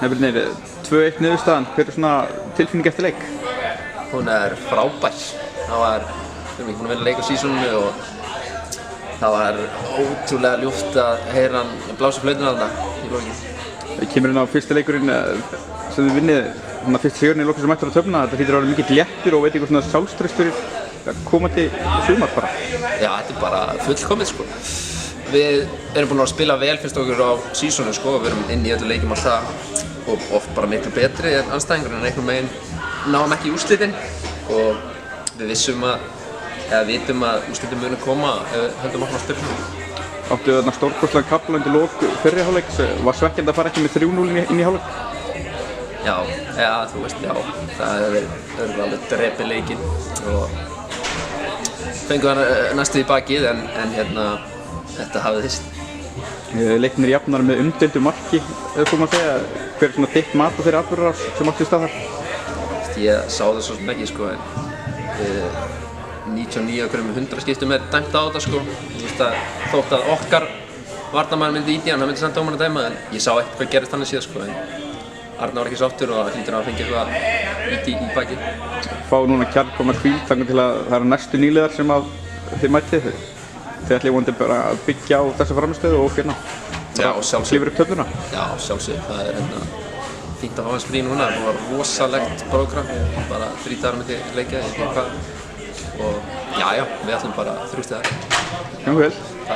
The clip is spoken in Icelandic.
Nefnir 2-1 niðurstaðan, hver er svona tilfinning eftir leik? Hún frábær. Við erum ekki búin að vinna leik á sísoninu og það var ótrúlega ljúft að heyra hann blása flautuna þarna í lokin. Það kemur inn á fyrsta leikurinn sem þið vinnið, fyrst sigurinn í lokin sem mættur á töfluna. Þetta hlýtur að vera mikill léttur og veit eitthvað svona sjálfstraust fyrir komandi sumar bara. Já, þetta bara fullkomið sko. Við erum búin að spila vel finnst okkur á sísonu sko, við erum inn í öllu leikjum alltaf og oft bara miklu betri en anstæðingur en einhvern veginn náum ekki í úrslitin og við vitum að úrslitin munu koma ef við höldum okkur á styrknum. Áttu þarna stórkostlegan kafla undir lok fyrri hálfleiks, var svekkjandi að fara ekki með 3-0 inn í hálfleik? Já, þú veist, já, það hefur alveg drepið leikinn og fengum hann næstu í bakið en þetta hafði þist. Leiknir jafnar með umdeildu marki, ef þú maður segja, hver er svona þitt mat á þeirri atburðarás sem átti í stað þar? Ég sá það svo sem ekki sko, en 99 af hverjum 100 skiptum dæmt á þetta sko. Þótt að okkar varnarmaður myndi íti hann myndi samt dómarinn að dæma en ég sá ekkert hvað gerist þannig síðan sko. Arnar var ekki sáttur og hlýtur að fengja eitthvað íti í bakið. Fá núna kærkomna hvíld þangað til að það eru næstu nýliðar sem að þið mætið. Þið ætlið vonandi bara að byggja á þessa frammistöðu og finna. Já, sjálfsög. Klifur upp töfluna. Já, sjálfsög. Það er fínt að fá hans frí núna. Það var rosalegt prógram. Bara 3 dagar milli leikja, ég veit ekki hvað. Og já, við ætlum bara 3 dagar. Gangi vel.